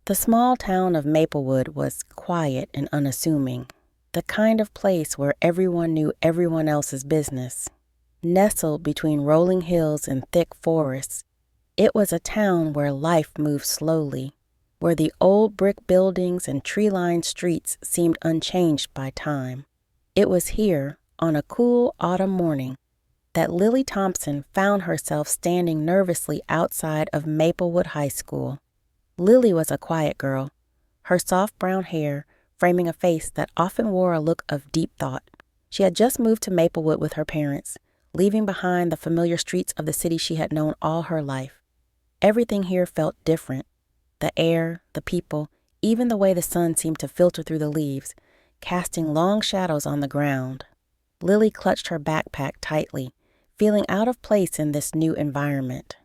The small town of Maplewood was quiet and unassuming, the kind of place where everyone knew everyone else's business. Nestled between rolling hills and thick forests, it was a town where life moved slowly, where the old brick buildings and tree-lined streets seemed unchanged by time. It was here, on a cool autumn morning, that Lily Thompson found herself standing nervously outside of Maplewood High School. Lily was a quiet girl, her soft brown hair framing a face that often wore a look of deep thought. She had just moved to Maplewood with her parents, leaving behind the familiar streets of the city she had known all her life. Everything here felt different. The air, the people, even the way the sun seemed to filter through the leaves, casting long shadows on the ground. Lily clutched her backpack tightly, feeling out of place in this new environment.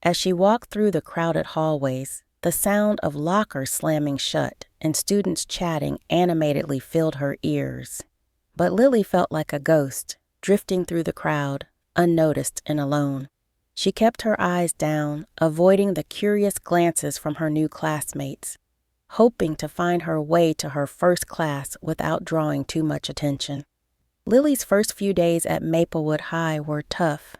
As she walked through the crowded hallways, the sound of lockers slamming shut and students chatting animatedly filled her ears. But Lily felt like a ghost, drifting through the crowd, unnoticed and alone. She kept her eyes down, avoiding the curious glances from her new classmates, hoping to find her way to her first class without drawing too much attention. Lily's first few days at Maplewood High were tough.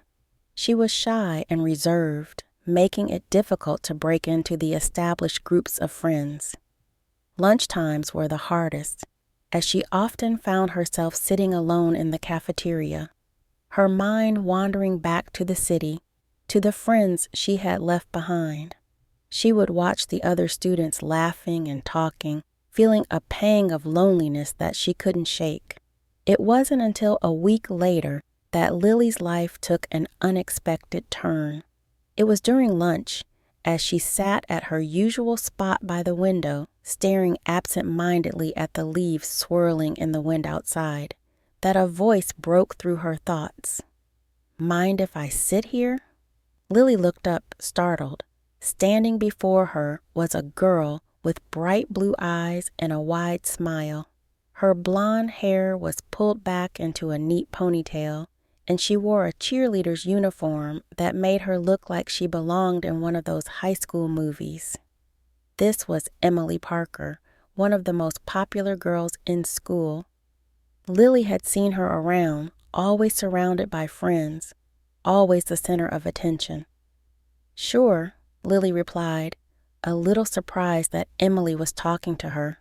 She was shy and reserved, making it difficult to break into the established groups of friends. Lunchtimes were the hardest, as she often found herself sitting alone in the cafeteria, her mind wandering back to the city, to the friends she had left behind. She would watch the other students laughing and talking, feeling a pang of loneliness that she couldn't shake. It wasn't until a week later that Lily's life took an unexpected turn. It was during lunch, as she sat at her usual spot by the window, staring absent-mindedly at the leaves swirling in the wind outside, that a voice broke through her thoughts. "Mind if I sit here?" Lily looked up, startled. Standing before her was a girl with bright blue eyes and a wide smile. Her blonde hair was pulled back into a neat ponytail, and she wore a cheerleader's uniform that made her look like she belonged in one of those high school movies. This was Emily Parker, one of the most popular girls in school. Lily had seen her around, always surrounded by friends, always the center of attention. "Sure," Lily replied, a little surprised that Emily was talking to her.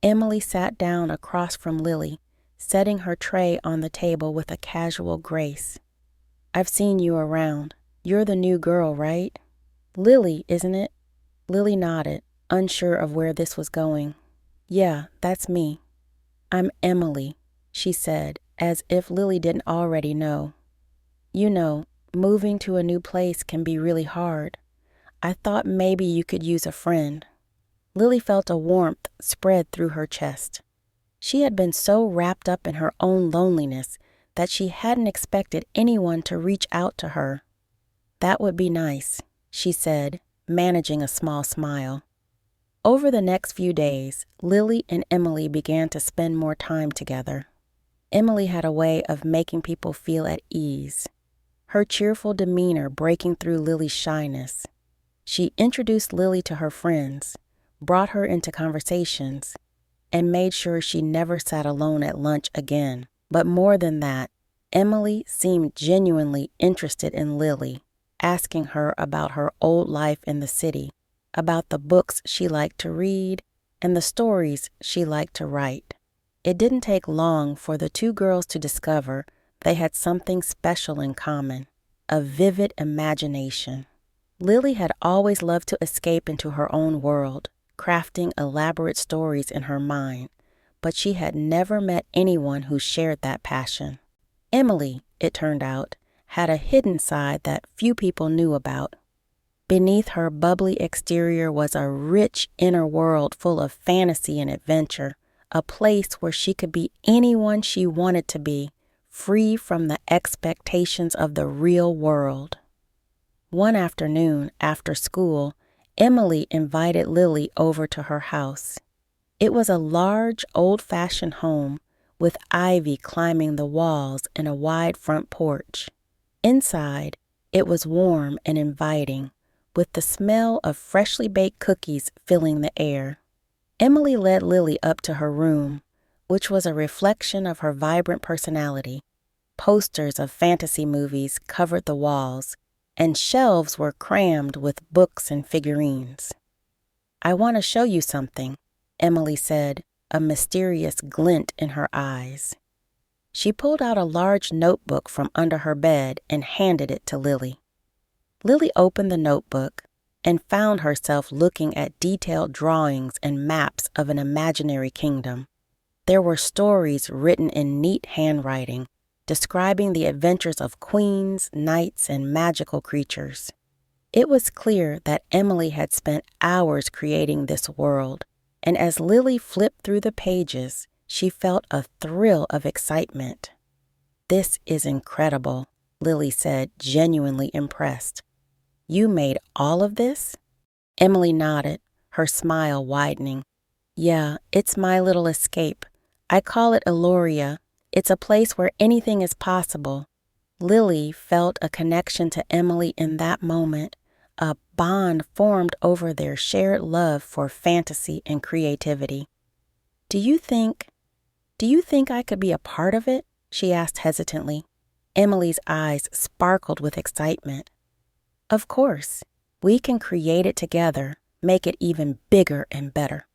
Emily sat down across from Lily, setting her tray on the table with a casual grace. "I've seen you around. You're the new girl, right?" "Lily, isn't it?" Lily nodded, unsure of where this was going. "Yeah, that's me." "I'm Emily," she said, as if Lily didn't already know. "You know, moving to a new place can be really hard. I thought maybe you could use a friend." Lily felt a warmth spread through her chest. She had been so wrapped up in her own loneliness that she hadn't expected anyone to reach out to her. "That would be nice," she said, managing a small smile. Over the next few days, Lily and Emily began to spend more time together. Emily had a way of making people feel at ease, her cheerful demeanor breaking through Lily's shyness. She introduced Lily to her friends, brought her into conversations, and made sure she never sat alone at lunch again. But more than that, Emily seemed genuinely interested in Lily, asking her about her old life in the city, about the books she liked to read, and the stories she liked to write. It didn't take long for the two girls to discover they had something special in common, a vivid imagination. Lily had always loved to escape into her own world, crafting elaborate stories in her mind, but she had never met anyone who shared that passion. Emily, it turned out, had a hidden side that few people knew about. Beneath her bubbly exterior was a rich inner world full of fantasy and adventure, a place where she could be anyone she wanted to be, free from the expectations of the real world. One afternoon, after school, Emily invited Lily over to her house. It was a large, old-fashioned home with ivy climbing the walls and a wide front porch. Inside, it was warm and inviting, with the smell of freshly baked cookies filling the air. Emily led Lily up to her room, which was a reflection of her vibrant personality. Posters of fantasy movies covered the walls, and shelves were crammed with books and figurines. "I want to show you something," Emily said, a mysterious glint in her eyes. She pulled out a large notebook from under her bed and handed it to Lily. Lily opened the notebook and found herself looking at detailed drawings and maps of an imaginary kingdom. There were stories written in neat handwriting, describing the adventures of queens, knights, and magical creatures. It was clear that Emily had spent hours creating this world, and as Lily flipped through the pages, she felt a thrill of excitement. "This is incredible," Lily said, genuinely impressed. "You made all of this?" Emily nodded, her smile widening. "Yeah, it's my little escape. I call it Eloria. It's a place where anything is possible." Lily felt a connection to Emily in that moment. A bond formed over their shared love for fantasy and creativity. Do you think I could be a part of it?" she asked hesitantly. Emily's eyes sparkled with excitement. "Of course. We can create it together, make it even bigger and better."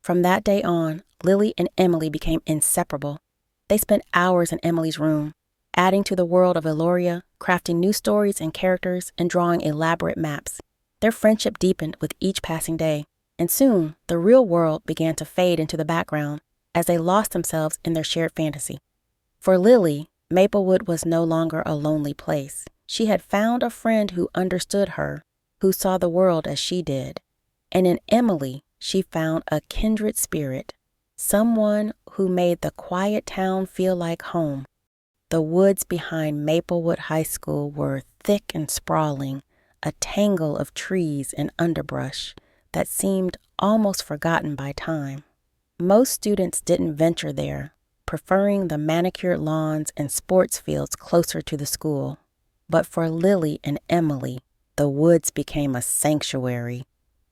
From that day on, Lily and Emily became inseparable. They spent hours in Emily's room, adding to the world of Eloria, crafting new stories and characters, and drawing elaborate maps. Their friendship deepened with each passing day, and soon the real world began to fade into the background as they lost themselves in their shared fantasy. For Lily, Maplewood was no longer a lonely place. She had found a friend who understood her, who saw the world as she did. And in Emily, she found a kindred spirit, someone who made the quiet town feel like home. The woods behind Maplewood High School were thick and sprawling, a tangle of trees and underbrush that seemed almost forgotten by time. Most students didn't venture there, preferring the manicured lawns and sports fields closer to the school. But for Lily and Emily, the woods became a sanctuary,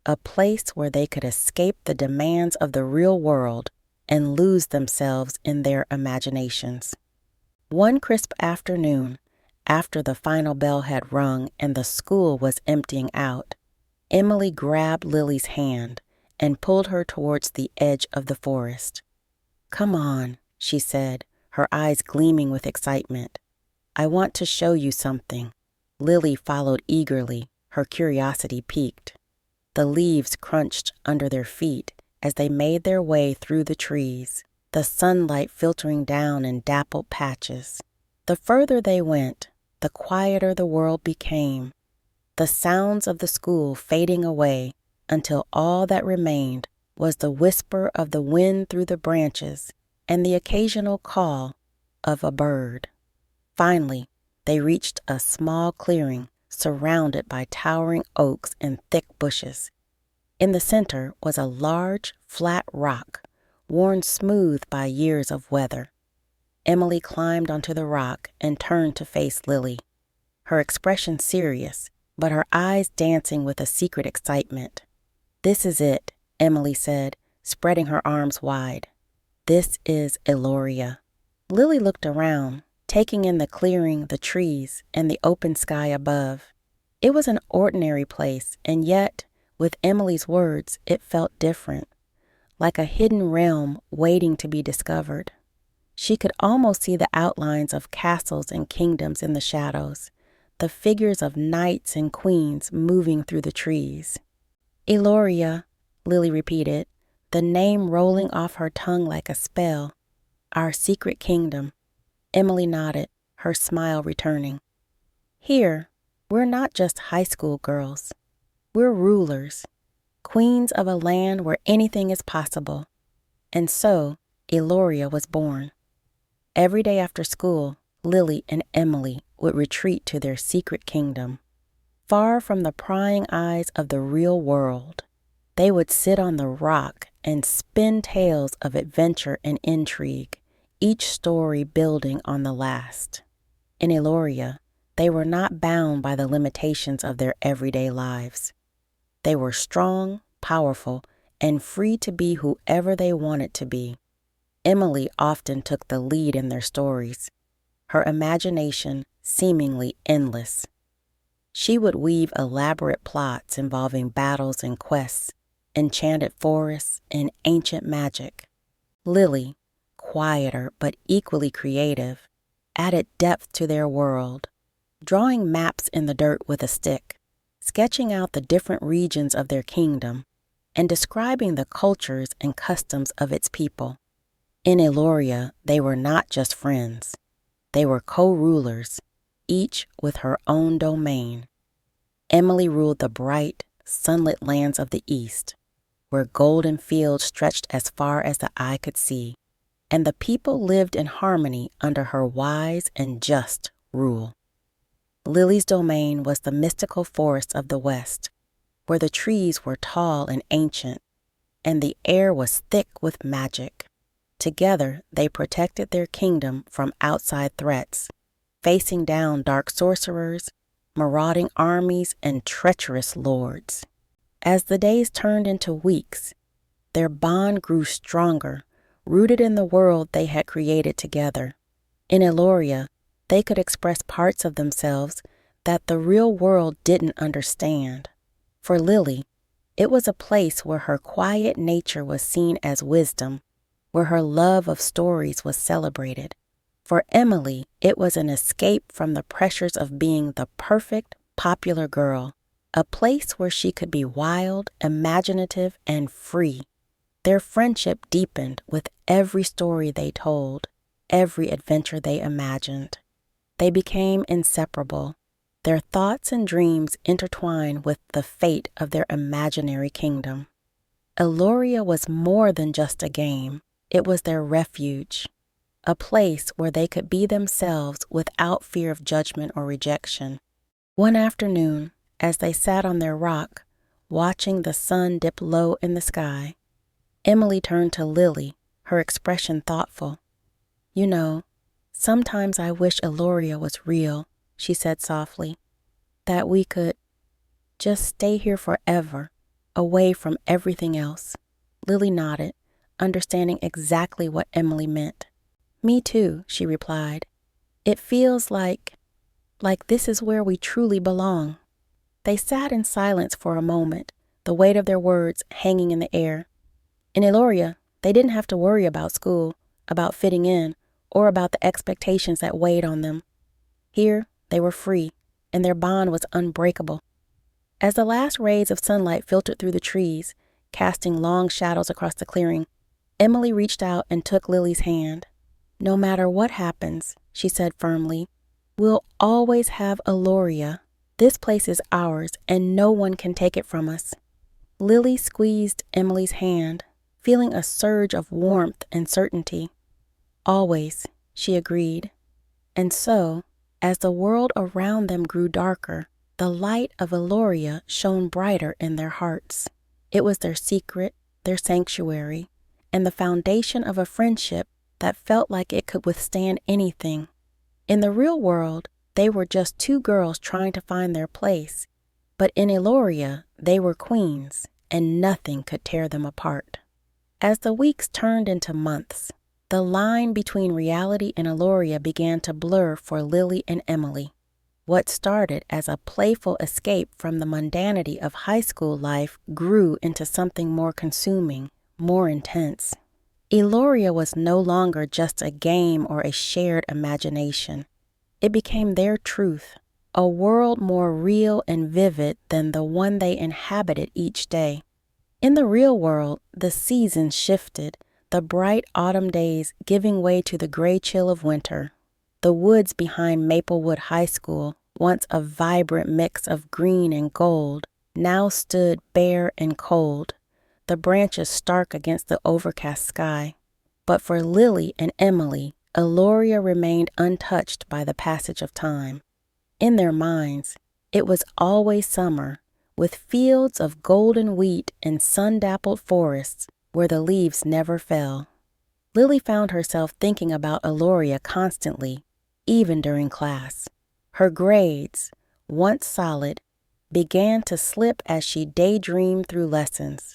a place where they could escape the demands of the real world and lose themselves in their imaginations. One crisp afternoon, after the final bell had rung and the school was emptying out, Emily grabbed Lily's hand and pulled her towards the edge of the forest. "Come on," she said, her eyes gleaming with excitement. "I want to show you something." Lily followed eagerly, her curiosity piqued. The leaves crunched under their feet as they made their way through the trees, the sunlight filtering down in dappled patches. The further they went, the quieter the world became, the sounds of the school fading away until all that remained was the whisper of the wind through the branches and the occasional call of a bird. Finally, they reached a small clearing surrounded by towering oaks and thick bushes. In the center was a large, flat rock, worn smooth by years of weather. Emily climbed onto the rock and turned to face Lily, her expression serious, but her eyes dancing with a secret excitement. "This is it," Emily said, spreading her arms wide. "This is Eloria." Lily looked around, taking in the clearing, the trees, and the open sky above. It was an ordinary place, and yet, with Emily's words, it felt different, like a hidden realm waiting to be discovered. She could almost see the outlines of castles and kingdoms in the shadows, the figures of knights and queens moving through the trees. "Eloria," Lily repeated, the name rolling off her tongue like a spell. "Our secret kingdom." Emily nodded, her smile returning. "Here, we're not just high school girls. We're rulers, queens of a land where anything is possible." And so, Eloria was born. Every day after school, Lily and Emily would retreat to their secret kingdom. Far from the prying eyes of the real world, they would sit on the rock and spin tales of adventure and intrigue, each story building on the last. In Eloria, they were not bound by the limitations of their everyday lives. They were strong, powerful, and free to be whoever they wanted to be. Emily often took the lead in their stories, her imagination seemingly endless. She would weave elaborate plots involving battles and quests, enchanted forests, and ancient magic. Lily, quieter but equally creative, added depth to their world, drawing maps in the dirt with a stick, sketching out the different regions of their kingdom, and describing the cultures and customs of its people. In Eloria, they were not just friends. They were co-rulers, each with her own domain. Emily ruled the bright, sunlit lands of the east, where golden fields stretched as far as the eye could see, and the people lived in harmony under her wise and just rule. Lily's domain was the mystical forests of the west, where the trees were tall and ancient, and the air was thick with magic. Together, they protected their kingdom from outside threats, facing down dark sorcerers, marauding armies, and treacherous lords. As the days turned into weeks, their bond grew stronger, rooted in the world they had created together. In Eloria, they could express parts of themselves that the real world didn't understand. For Lily, it was a place where her quiet nature was seen as wisdom, where her love of stories was celebrated. For Emily, it was an escape from the pressures of being the perfect, popular girl, a place where she could be wild, imaginative, and free. Their friendship deepened with every story they told, every adventure they imagined. They became inseparable, their thoughts and dreams intertwined with the fate of their imaginary kingdom. Eloria was more than just a game. It was their refuge, a place where they could be themselves without fear of judgment or rejection. One afternoon, as they sat on their rock, watching the sun dip low in the sky, Emily turned to Lily, her expression thoughtful. "You know, sometimes I wish Eloria was real," she said softly, "that we could just stay here forever, away from everything else." Lily nodded, understanding exactly what Emily meant. "Me too," she replied. "It feels like this is where we truly belong." They sat in silence for a moment, the weight of their words hanging in the air. In Eloria, they didn't have to worry about school, about fitting in, or about the expectations that weighed on them. Here, they were free, and their bond was unbreakable. As the last rays of sunlight filtered through the trees, casting long shadows across the clearing, Emily reached out and took Lily's hand. "No matter what happens," she said firmly, "we'll always have Eloria. This place is ours, and no one can take it from us." Lily squeezed Emily's hand, feeling a surge of warmth and certainty. "Always," she agreed. And so, as the world around them grew darker, the light of Eloria shone brighter in their hearts. It was their secret, their sanctuary, and the foundation of a friendship that felt like it could withstand anything. In the real world, they were just two girls trying to find their place, but in Eloria, they were queens, and nothing could tear them apart. As the weeks turned into months, the line between reality and Eloria began to blur for Lily and Emily. What started as a playful escape from the mundanity of high school life grew into something more consuming, more intense. Eloria was no longer just a game or a shared imagination. It became their truth, a world more real and vivid than the one they inhabited each day. In the real world, the seasons shifted, the bright autumn days giving way to the gray chill of winter. The woods behind Maplewood High School, once a vibrant mix of green and gold, now stood bare and cold, the branches stark against the overcast sky. But for Lily and Emily, Eloria remained untouched by the passage of time. In their minds, it was always summer, with fields of golden wheat and sun-dappled forests where the leaves never fell. Lily found herself thinking about Eloria constantly, even during class. Her grades, once solid, began to slip as she daydreamed through lessons,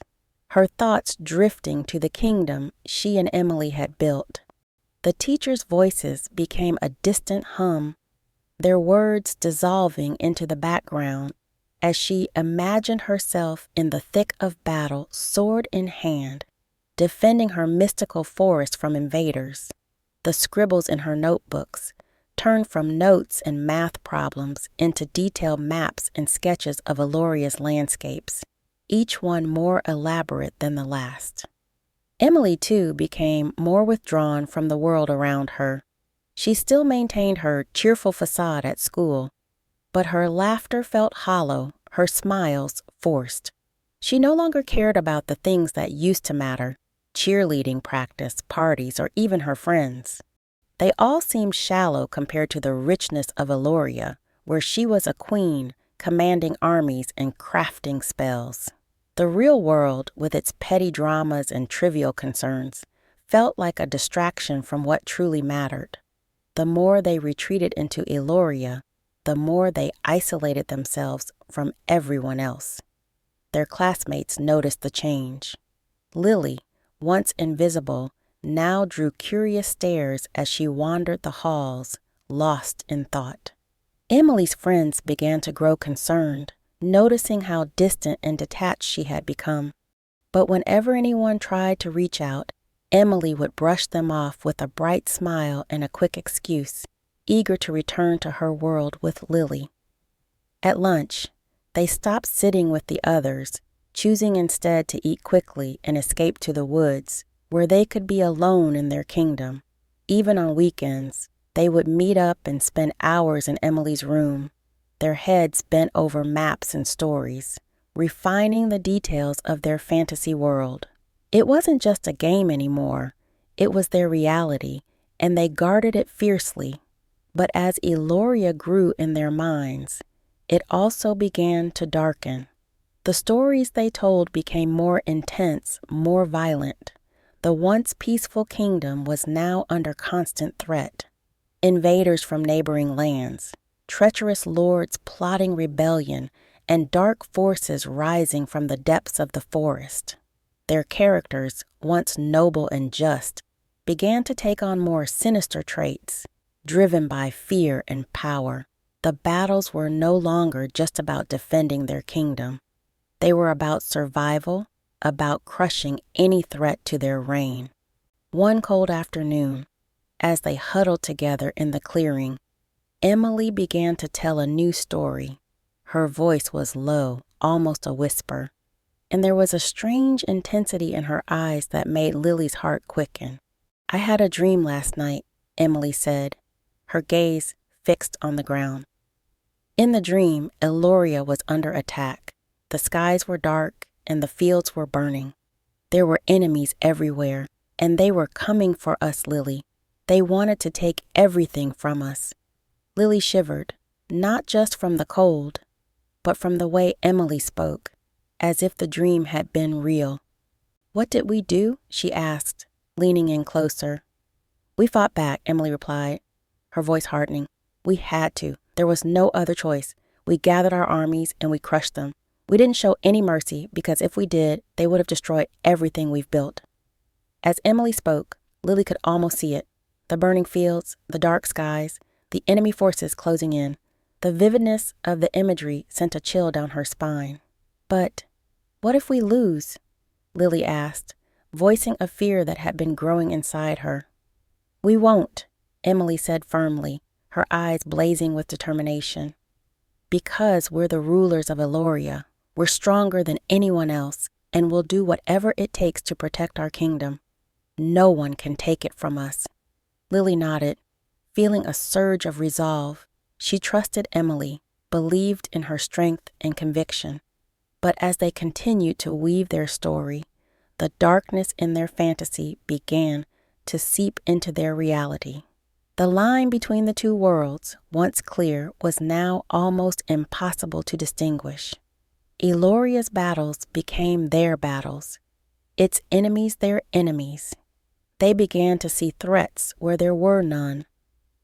her thoughts drifting to the kingdom she and Emily had built. The teachers' voices became a distant hum, their words dissolving into the background as she imagined herself in the thick of battle, sword in hand, defending her mystical forest from invaders. The scribbles in her notebooks turned from notes and math problems into detailed maps and sketches of Eloria's landscapes, each one more elaborate than the last. Emily, too, became more withdrawn from the world around her. She still maintained her cheerful facade at school, but her laughter felt hollow, her smiles forced. She no longer cared about the things that used to matter, cheerleading practice, parties, or even her friends. They all seemed shallow compared to the richness of Eloria, where she was a queen, commanding armies and crafting spells. The real world, with its petty dramas and trivial concerns, felt like a distraction from what truly mattered. The more they retreated into Eloria, the more they isolated themselves from everyone else. Their classmates noticed the change. Lily, once invisible, now drew curious stares as she wandered the halls, lost in thought. Emily's friends began to grow concerned, noticing how distant and detached she had become. But whenever anyone tried to reach out, Emily would brush them off with a bright smile and a quick excuse, eager to return to her world with Lily. At lunch, they stopped sitting with the others, choosing instead to eat quickly and escape to the woods, where they could be alone in their kingdom. Even on weekends, they would meet up and spend hours in Emily's room, their heads bent over maps and stories, refining the details of their fantasy world. It wasn't just a game anymore, it was their reality, and they guarded it fiercely. But as Eloria grew in their minds, it also began to darken. The stories they told became more intense, more violent. The once peaceful kingdom was now under constant threat. Invaders from neighboring lands, treacherous lords plotting rebellion, and dark forces rising from the depths of the forest. Their characters, once noble and just, began to take on more sinister traits, driven by fear and power. The battles were no longer just about defending their kingdom. They were about survival, about crushing any threat to their reign. One cold afternoon, as they huddled together in the clearing, Emily began to tell a new story. Her voice was low, almost a whisper, and there was a strange intensity in her eyes that made Lily's heart quicken. "I had a dream last night," Emily said, her gaze fixed on the ground. In the dream, Eloria was under attack. The skies were dark and the fields were burning. There were enemies everywhere, and they were coming for us, Lily. They wanted to take everything from us. Lily shivered, not just from the cold, but from the way Emily spoke, as if the dream had been real. "What did we do?" she asked, leaning in closer. "We fought back," Emily replied, her voice hardening. "We had to. There was no other choice. We gathered our armies and we crushed them. We didn't show any mercy because if we did, they would have destroyed everything we've built." As Emily spoke, Lily could almost see it. The burning fields, the dark skies, the enemy forces closing in. The vividness of the imagery sent a chill down her spine. "But what if we lose?" Lily asked, voicing a fear that had been growing inside her. "We won't," Emily said firmly, her eyes blazing with determination. "Because we're the rulers of Eloria. We're stronger than anyone else, and we'll do whatever it takes to protect our kingdom. No one can take it from us." Lily nodded, feeling a surge of resolve. She trusted Emily, believed in her strength and conviction. But as they continued to weave their story, the darkness in their fantasy began to seep into their reality. The line between the two worlds, once clear, was now almost impossible to distinguish. Eloria's battles became their battles, its enemies their enemies. They began to see threats where there were none.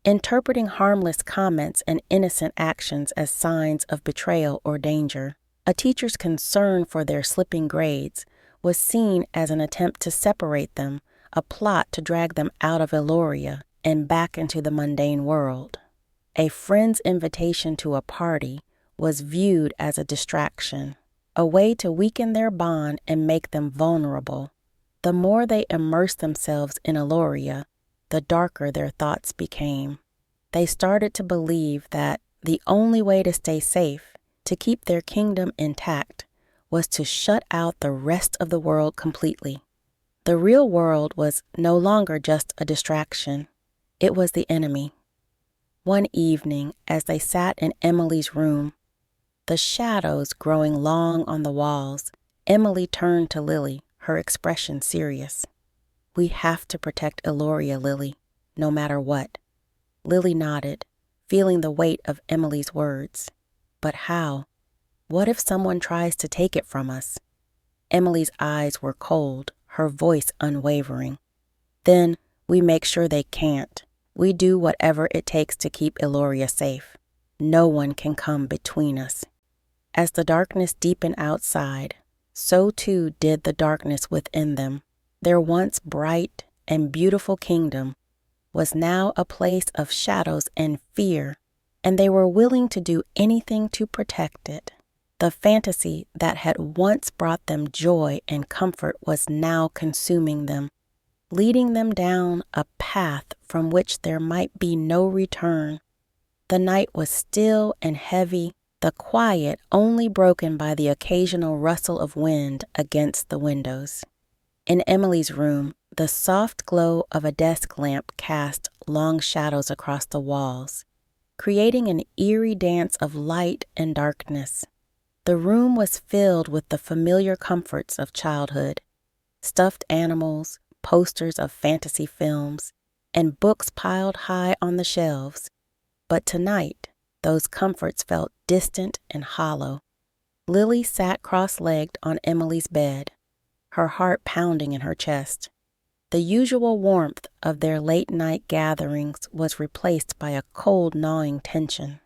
interpreting harmless comments and innocent actions as signs of betrayal or danger. A teacher's concern for their slipping grades was seen as an attempt to separate them, a plot to drag them out of Eloria and back into the mundane world. A friend's invitation to a party was viewed as a distraction, a way to weaken their bond and make them vulnerable. The more they immersed themselves in Eloria, the darker their thoughts became. They started to believe that the only way to stay safe, to keep their kingdom intact, was to shut out the rest of the world completely. The real world was no longer just a distraction. It was the enemy. One evening, as they sat in Emily's room, the shadows growing long on the walls, Emily turned to Lily, her expression serious. "We have to protect Eloria, Lily, no matter what." Lily nodded, feeling the weight of Emily's words. "But how? What if someone tries to take it from us?" Emily's eyes were cold, her voice unwavering. "Then we make sure they can't. We do whatever it takes to keep Eloria safe. No one can come between us." As the darkness deepened outside, so too did the darkness within them. Their once bright and beautiful kingdom was now a place of shadows and fear, and they were willing to do anything to protect it. The fantasy that had once brought them joy and comfort was now consuming them, leading them down a path from which there might be no return. The night was still and heavy, the quiet only broken by the occasional rustle of wind against the windows. In Emily's room, the soft glow of a desk lamp cast long shadows across the walls, creating an eerie dance of light and darkness. The room was filled with the familiar comforts of childhood: stuffed animals, posters of fantasy films, and books piled high on the shelves. But tonight, those comforts felt distant and hollow. Lily sat cross-legged on Emily's bed, her heart pounding in her chest. The usual warmth of their late-night gatherings was replaced by a cold, gnawing tension.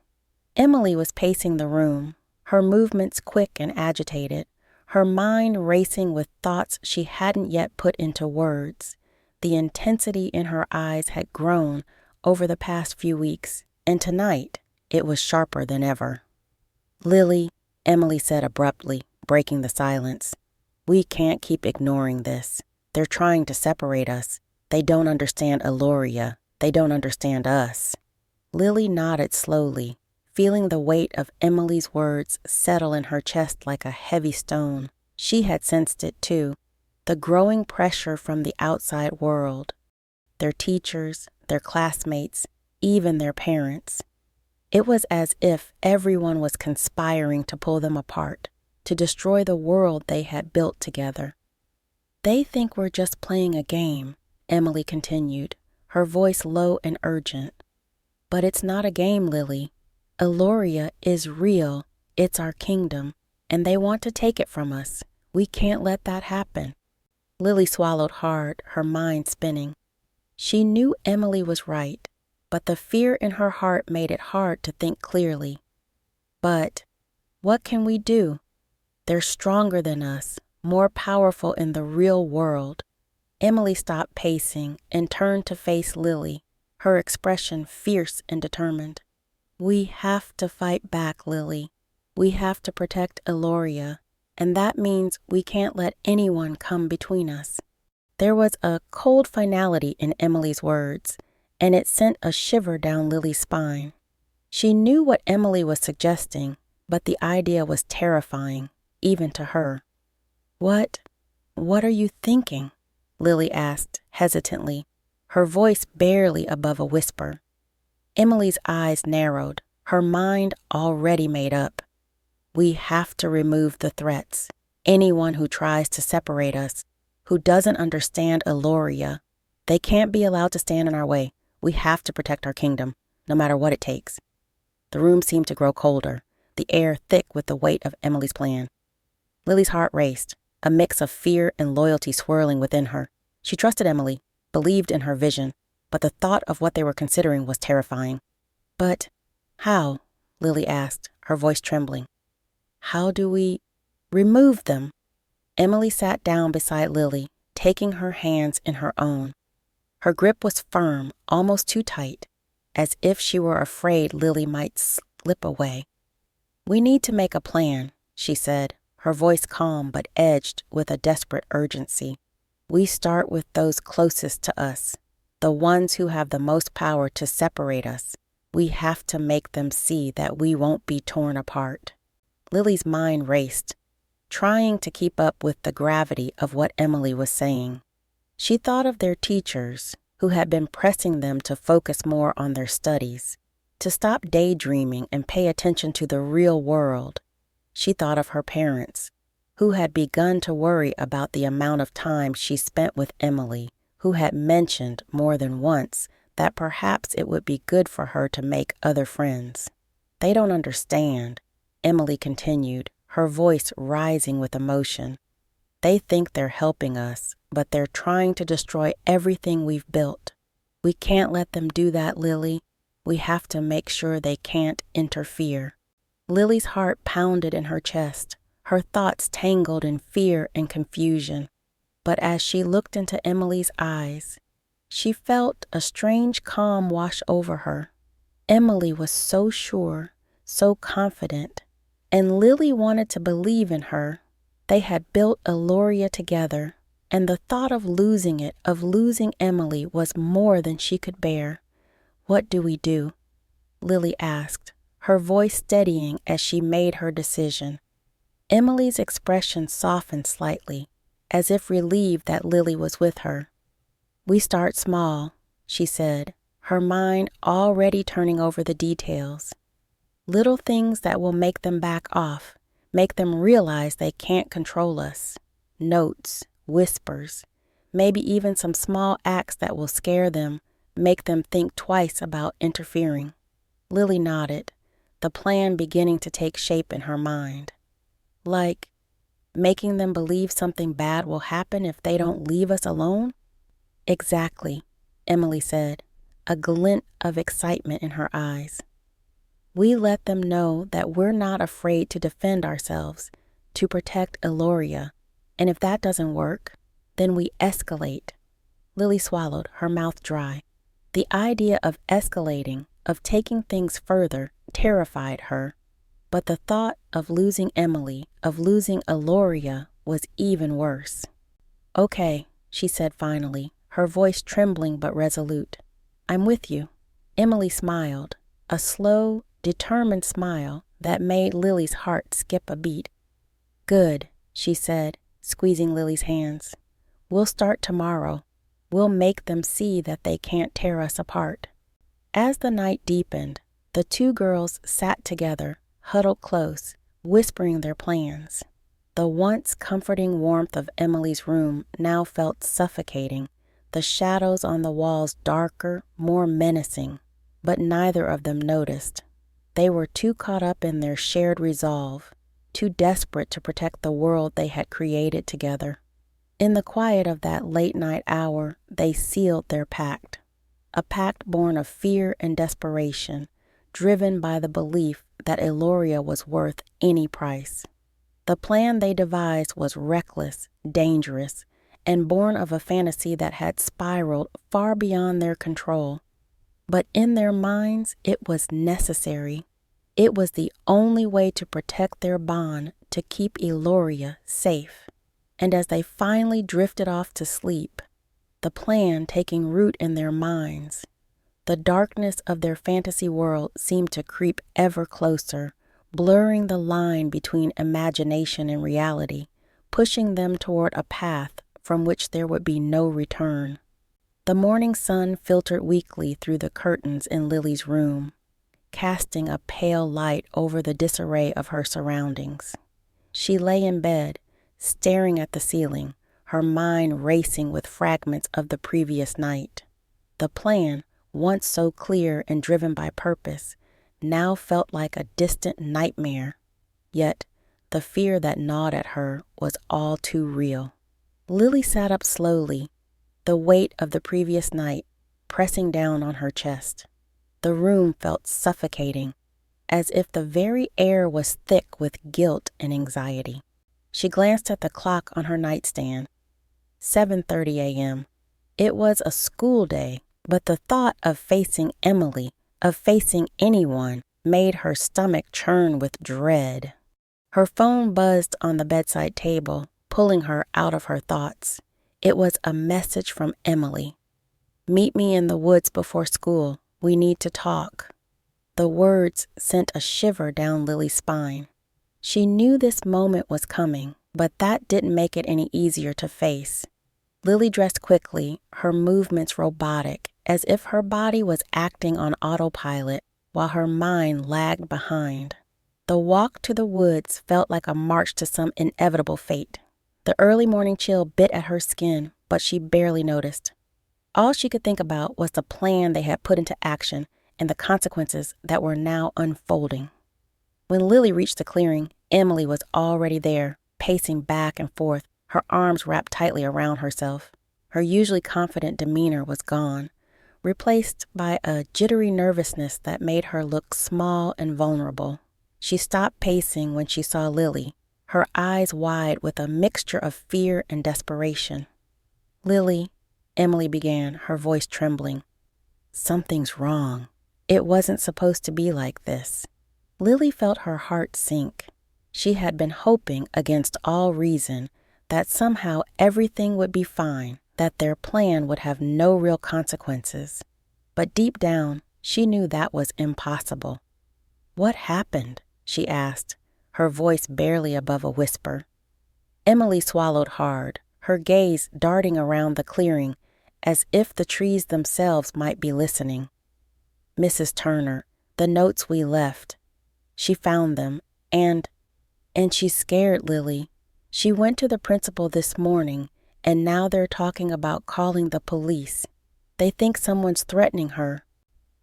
Emily was pacing the room, her movements quick and agitated, her mind racing with thoughts she hadn't yet put into words. The intensity in her eyes had grown over the past few weeks, and tonight it was sharper than ever. "Lily," Emily said abruptly, breaking the silence, "we can't keep ignoring this. They're trying to separate us. They don't understand Eloria. They don't understand us." Lily nodded slowly, feeling the weight of Emily's words settle in her chest like a heavy stone. She had sensed it too, the growing pressure from the outside world, their teachers, their classmates, even their parents. It was as if everyone was conspiring to pull them apart, to destroy the world they had built together. "They think we're just playing a game," Emily continued, her voice low and urgent. "But it's not a game, Lily. Eloria is real. It's our kingdom, and they want to take it from us. We can't let that happen." Lily swallowed hard, her mind spinning. She knew Emily was right, but the fear in her heart made it hard to think clearly. "But what can we do? They're stronger than us, more powerful in the real world." Emily stopped pacing and turned to face Lily, her expression fierce and determined. "We have to fight back, Lily. We have to protect Eloria, and that means we can't let anyone come between us." There was a cold finality in Emily's words, and it sent a shiver down Lily's spine. She knew what Emily was suggesting, but the idea was terrifying, even to her. What are you thinking?" Lily asked hesitantly, her voice barely above a whisper. Emily's eyes narrowed, her mind already made up. "We have to remove the threats. Anyone who tries to separate us, who doesn't understand Eloria, they can't be allowed to stand in our way. We have to protect our kingdom, no matter what it takes." The room seemed to grow colder, the air thick with the weight of Emily's plan. Lily's heart raced, a mix of fear and loyalty swirling within her. She trusted Emily, believed in her vision, but the thought of what they were considering was terrifying. "But how?" Lily asked, her voice trembling. "How do we remove them?" Emily sat down beside Lily, taking her hands in her own. Her grip was firm, almost too tight, as if she were afraid Lily might slip away. "We need to make a plan," she said, her voice calm but edged with a desperate urgency. "We start with those closest to us, the ones who have the most power to separate us. We have to make them see that we won't be torn apart." Lily's mind raced, trying to keep up with the gravity of what Emily was saying. She thought of their teachers, who had been pressing them to focus more on their studies, to stop daydreaming and pay attention to the real world. She thought of her parents, who had begun to worry about the amount of time she spent with Emily, who had mentioned more than once that perhaps it would be good for her to make other friends. "They don't understand," Emily continued, her voice rising with emotion. "They think they're helping us, but they're trying to destroy everything we've built. We can't let them do that, Lily. We have to make sure they can't interfere." Lily's heart pounded in her chest, her thoughts tangled in fear and confusion. But as she looked into Emily's eyes, she felt a strange calm wash over her. Emily was so sure, so confident, and Lily wanted to believe in her. They had built Eloria together, and the thought of losing it, of losing Emily, was more than she could bear. "What do we do?" Lily asked, her voice steadying as she made her decision. Emily's expression softened slightly, as if relieved that Lily was with her. "We start small," she said, her mind already turning over the details. "Little things that will make them back off, make them realize they can't control us. Notes, whispers, maybe even some small acts that will scare them, make them think twice about interfering." Lily nodded, the plan beginning to take shape in her mind. "Like making them believe something bad will happen if they don't leave us alone?" "Exactly," Emily said, a glint of excitement in her eyes. "We let them know that we're not afraid to defend ourselves, to protect Eloria, and if that doesn't work, then we escalate." Lily swallowed, her mouth dry. The idea of escalating, of taking things further, terrified her, but the thought of losing Emily, of losing Eloria, was even worse. "Okay," she said finally, her voice trembling but resolute. "I'm with you." Emily smiled, a slow, determined smile that made Lily's heart skip a beat. "Good," she said, squeezing Lily's hands. "We'll start tomorrow. We'll make them see that they can't tear us apart." As the night deepened, the two girls sat together, huddled close, whispering their plans. The once comforting warmth of Emily's room now felt suffocating, the shadows on the walls darker, more menacing, but neither of them noticed. They were too caught up in their shared resolve, too desperate to protect the world they had created together. In the quiet of that late-night hour, they sealed their pact, a pact born of fear and desperation, driven by the belief that Eloria was worth any price. The plan they devised was reckless, dangerous, and born of a fantasy that had spiraled far beyond their control. But in their minds, it was necessary. It was the only way to protect their bond, to keep Eloria safe. And as they finally drifted off to sleep, the plan taking root in their minds, the darkness of their fantasy world seemed to creep ever closer, blurring the line between imagination and reality, pushing them toward a path from which there would be no return. The morning sun filtered weakly through the curtains in Lily's room, casting a pale light over the disarray of her surroundings. She lay in bed, staring at the ceiling, her mind racing with fragments of the previous night. The plan, once so clear and driven by purpose, now felt like a distant nightmare. Yet, the fear that gnawed at her was all too real. Lily sat up slowly, the weight of the previous night, pressing down on her chest. The room felt suffocating, as if the very air was thick with guilt and anxiety. She glanced at the clock on her nightstand. 7:30 a.m. It was a school day, but the thought of facing Emily, of facing anyone, made her stomach churn with dread. Her phone buzzed on the bedside table, pulling her out of her thoughts. It was a message from Emily. "Meet me in the woods before school. We need to talk." The words sent a shiver down Lily's spine. She knew this moment was coming, but that didn't make it any easier to face. Lily dressed quickly, her movements robotic, as if her body was acting on autopilot while her mind lagged behind. The walk to the woods felt like a march to some inevitable fate. The early morning chill bit at her skin, but she barely noticed. All she could think about was the plan they had put into action and the consequences that were now unfolding. When Lily reached the clearing, Emily was already there, pacing back and forth, her arms wrapped tightly around herself. Her usually confident demeanor was gone, replaced by a jittery nervousness that made her look small and vulnerable. She stopped pacing when she saw Lily, her eyes wide with a mixture of fear and desperation. "Lily," Emily began, her voice trembling. "Something's wrong. It wasn't supposed to be like this." Lily felt her heart sink. She had been hoping against all reason that somehow everything would be fine, that their plan would have no real consequences. But deep down, she knew that was impossible. "What happened?" she asked, her voice barely above a whisper. Emily swallowed hard, her gaze darting around the clearing as if the trees themselves might be listening. "Mrs. Turner, the notes we left. She found them, and she's scared, Lily. She went to the principal this morning, and now they're talking about calling the police. They think someone's threatening her."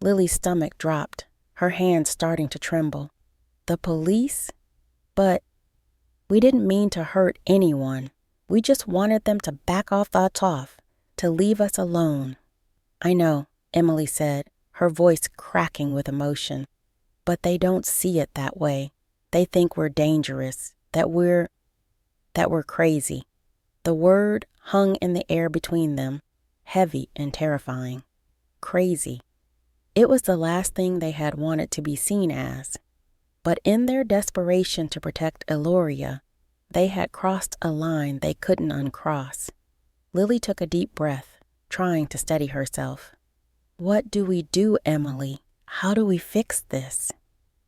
Lily's stomach dropped, her hands starting to tremble. "The police? But we didn't mean to hurt anyone. We just wanted them to back off our toff, to leave us alone." "I know," Emily said, her voice cracking with emotion. "But they don't see it that way. They think we're dangerous, that we're crazy." The word hung in the air between them, heavy and terrifying. Crazy. It was the last thing they had wanted to be seen as. But in their desperation to protect Eloria, they had crossed a line they couldn't uncross. Lily took a deep breath, trying to steady herself. "What do we do, Emily? How do we fix this?"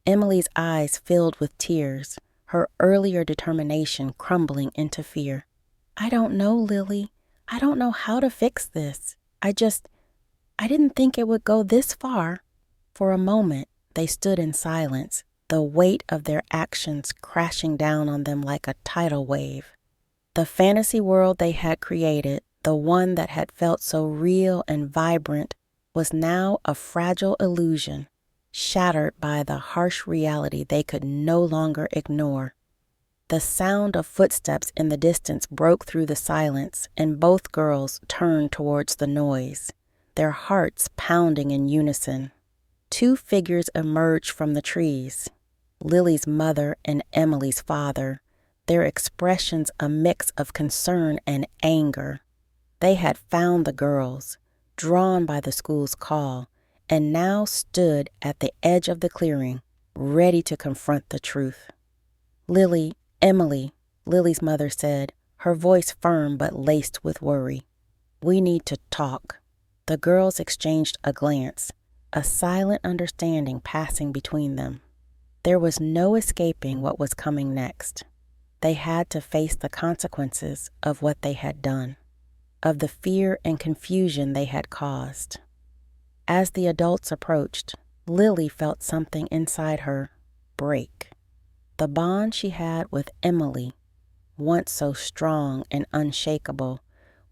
Emily's eyes filled with tears, her earlier determination crumbling into fear. "I don't know, Lily. I don't know how to fix this. I didn't think it would go this far." For a moment, they stood in silence, the weight of their actions crashing down on them like a tidal wave. The fantasy world they had created, the one that had felt so real and vibrant, was now a fragile illusion, shattered by the harsh reality they could no longer ignore. The sound of footsteps in the distance broke through the silence, and both girls turned towards the noise, their hearts pounding in unison. Two figures emerged from the trees, Lily's mother and Emily's father, their expressions a mix of concern and anger. They had found the girls, drawn by the school's call, and now stood at the edge of the clearing, ready to confront the truth. "Emily," Lily's mother said, her voice firm but laced with worry. "We need to talk." The girls exchanged a glance, a silent understanding passing between them. There was no escaping what was coming next. They had to face the consequences of what they had done, of the fear and confusion they had caused. As the adults approached, Lily felt something inside her break. The bond she had with Emily, once so strong and unshakable,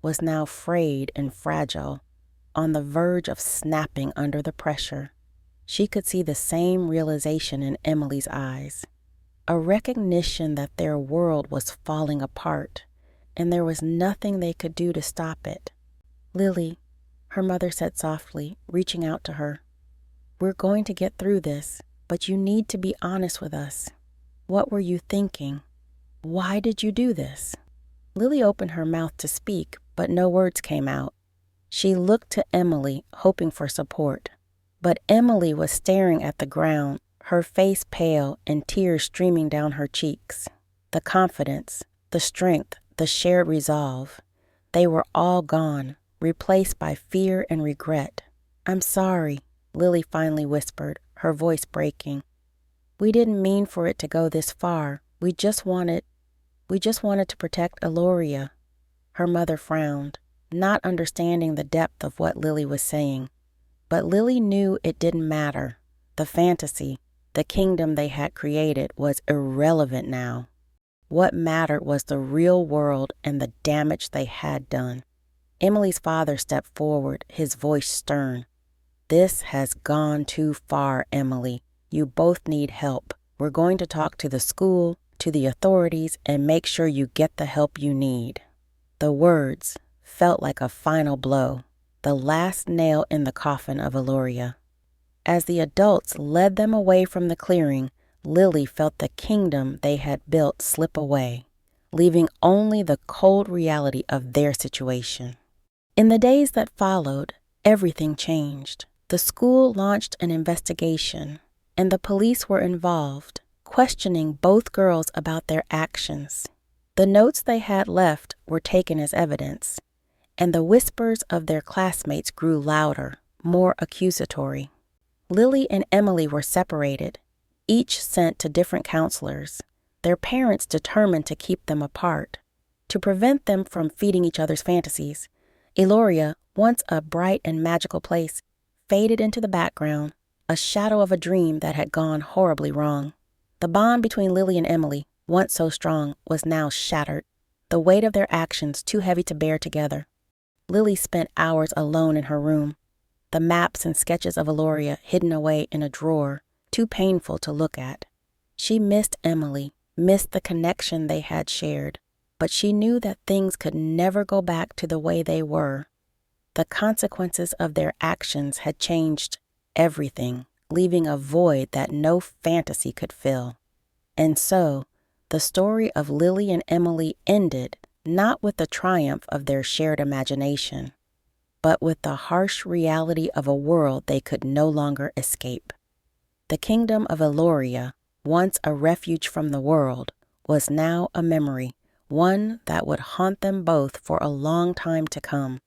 was now frayed and fragile, on the verge of snapping under the pressure. She could see the same realization in Emily's eyes, a recognition that their world was falling apart, and there was nothing they could do to stop it. "Lily, her mother said softly, reaching out to her. "We're going to get through this, but you need to be honest with us. What were you thinking? Why did you do this?" Lily opened her mouth to speak, but no words came out. She looked to Emily, hoping for support. But Emily was staring at the ground, her face pale and tears streaming down her cheeks. The confidence, the strength, the shared resolve, they were all gone, replaced by fear and regret. "I'm sorry," Lily finally whispered, her voice breaking. "We didn't mean for it to go this far. We just wanted to protect Eloria." Her mother frowned, not understanding the depth of what Lily was saying. But Lily knew it didn't matter. The fantasy, the kingdom they had created, was irrelevant now. What mattered was the real world and the damage they had done. Emily's father stepped forward, his voice stern. "This has gone too far, Emily. You both need help. We're going to talk to the school, to the authorities, and make sure you get the help you need." The words felt like a final blow, the last nail in the coffin of Eloria. As the adults led them away from the clearing, Lily felt the kingdom they had built slip away, leaving only the cold reality of their situation. In the days that followed, everything changed. The school launched an investigation, and the police were involved, questioning both girls about their actions. The notes they had left were taken as evidence, and the whispers of their classmates grew louder, more accusatory. Lily and Emily were separated, each sent to different counselors, their parents determined to keep them apart. To prevent them from feeding each other's fantasies, Eloria, once a bright and magical place, faded into the background, a shadow of a dream that had gone horribly wrong. The bond between Lily and Emily, once so strong, was now shattered, the weight of their actions too heavy to bear together. Lily spent hours alone in her room, the maps and sketches of Eloria hidden away in a drawer, too painful to look at. She missed Emily, missed the connection they had shared, but she knew that things could never go back to the way they were. The consequences of their actions had changed everything, leaving a void that no fantasy could fill. And so, the story of Lily and Emily ended not with the triumph of their shared imagination, but with the harsh reality of a world they could no longer escape. The kingdom of Eloria, once a refuge from the world, was now a memory, one that would haunt them both for a long time to come.